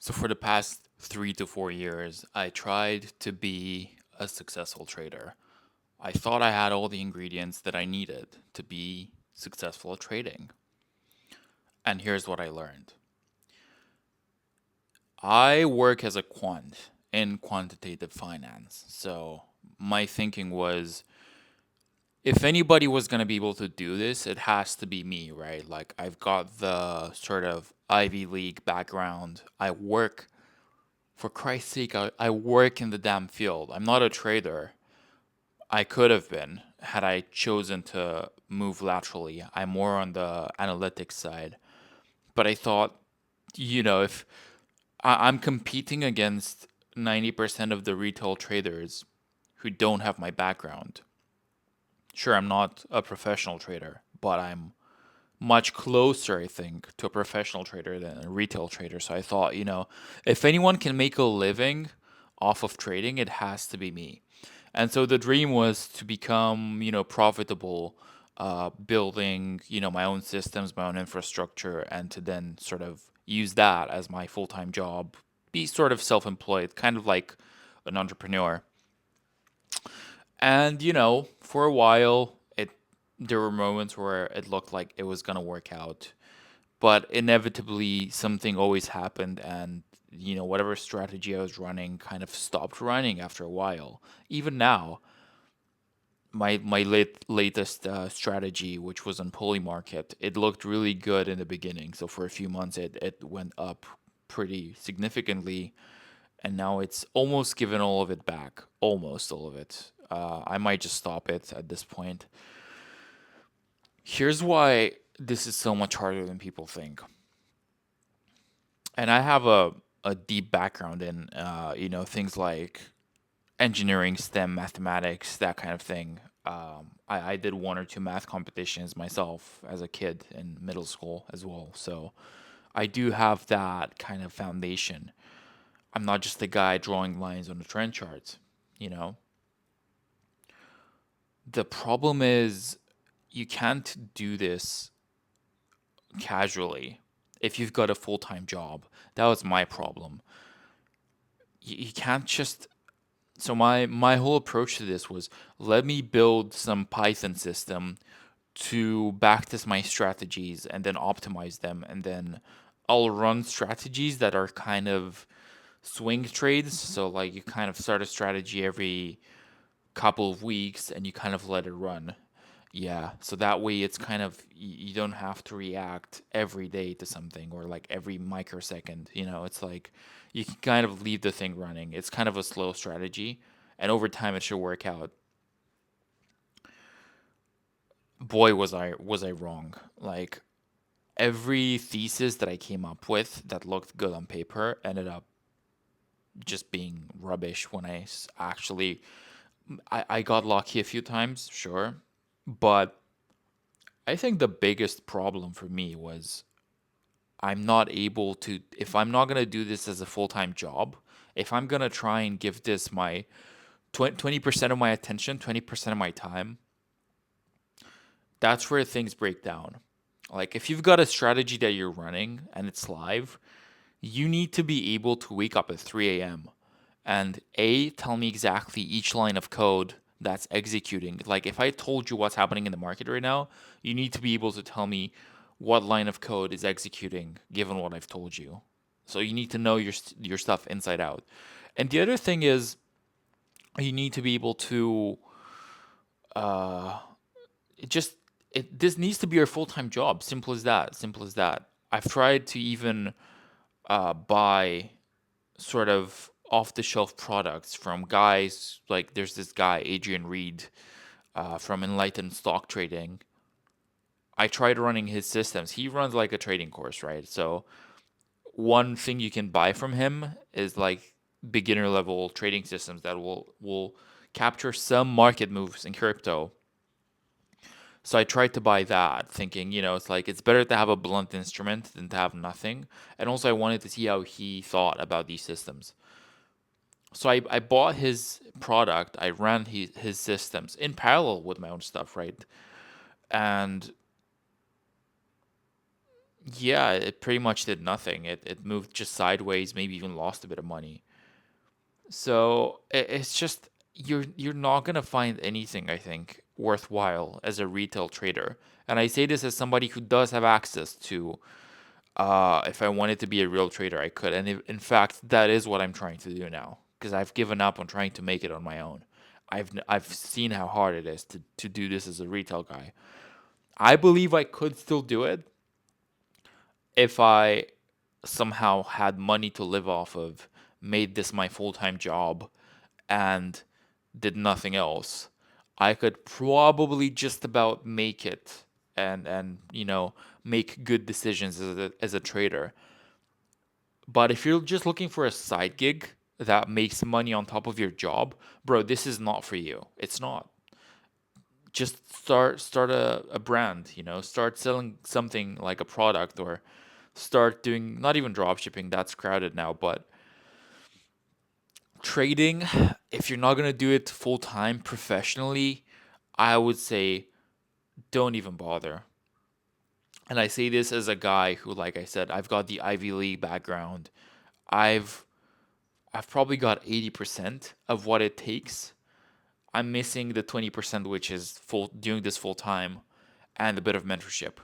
So for the past 3 to 4 years, I tried to be a successful trader. I thought I had all the ingredients that I needed to be successful at trading. And here's what I learned. I work as a quant in quantitative finance. So my thinking was if anybody was going to be able to do this, it has to be me, right? Like I've got the sort of Ivy League background. I work For Christ's sake, I work in the damn field. I'm not a trader. I could have been had I chosen to move laterally. I'm more on the analytics side. But I thought, if I'm competing against 90% of the retail traders who don't have my background. Sure, I'm not a professional trader, but I'm much closer, I think, to a professional trader than a retail trader. So I thought, if anyone can make a living off of trading, it has to be me. And so the dream was to become, profitable, building, my own systems, my own infrastructure, and to then sort of use that as my full time job, be sort of self employed, kind of like an entrepreneur. And for a while, there were moments where it looked like it was gonna work out, but inevitably something always happened, and whatever strategy I was running kind of stopped running after a while. Even now, my latest strategy, which was on pulley market, it looked really good in the beginning. So for a few months, it went up pretty significantly, and now it's almost given all of it back, almost all of it. I might just stop it at this point. Here's why this is so much harder than people think. And I have a deep background in, things like engineering, STEM, mathematics, that kind of thing. I did one or two math competitions myself as a kid in middle school as well. So I do have that kind of foundation. I'm not just a guy drawing lines on a trend chart, you know? The problem is you can't do this casually if you've got a full-time job. That was my problem. You can't just so my whole approach to this was let me build some Python system to backtest my strategies and then optimize them, and then I'll run strategies that are kind of swing trades. So like you kind of start a strategy every couple of weeks and you kind of let it run. Yeah, so that way it's kind of you don't have to react every day to something or like every microsecond. It's like you can kind of leave the thing running. It's kind of a slow strategy, and over time it should work out. Boy, was I wrong. Like every thesis that I came up with that looked good on paper ended up just being rubbish when actually I got lucky a few times, sure, but I think the biggest problem for me was I'm not able to, if I'm not going to do this as a full time job, if I'm going to try and give this my 20% of my attention, 20% of my time, that's where things break down. Like, if you've got a strategy that you're running and it's live, you need to be able to wake up at 3 a.m. and tell me exactly each line of code that's executing. Like, if I told you what's happening in the market right now, you need to be able to tell me what line of code is executing given what I've told you. So you need to know your stuff inside out. And the other thing is you need to be able to uh it just this needs to be your full-time job. Simple as that. Simple as that. I've tried to even buy sort of off-the-shelf products from guys like there's this guy Adrian Reed from Enlightened Stock Trading. I tried running his systems. He runs like a trading course, right? So one thing you can buy from him is like beginner level trading systems that will capture some market moves in crypto. So I tried to buy that, thinking, it's like it's better to have a blunt instrument than to have nothing. And also, I wanted to see how he thought about these systems. So I bought his product. I ran his systems in parallel with my own stuff, right? And Yeah, it pretty much did nothing. It moved just sideways, maybe even lost a bit of money. So it's just you're not gonna find anything, I think, worthwhile as a retail trader. And I say this as somebody who does have access to, if I wanted to be a real trader, I could. And in fact, that is what I'm trying to do now because I've given up on trying to make it on my own. I've seen how hard it is to do this as a retail guy. I believe I could still do it if I somehow had money to live off of, made this my full-time job, and did nothing else. I could probably just about make it and make good decisions as a trader. But if you're just looking for a side gig that makes money on top of your job, bro, this is not for you. It's not. Just start a brand, start selling something like a product, or start doing, not even drop shipping, that's crowded now, but trading, if you're not going to do it full time professionally, I would say don't even bother. And I say this as a guy who, like I said, I've got the Ivy League background. I've I've probably got 80% of what it takes. I'm missing the 20%, which is full doing this full time and a bit of mentorship.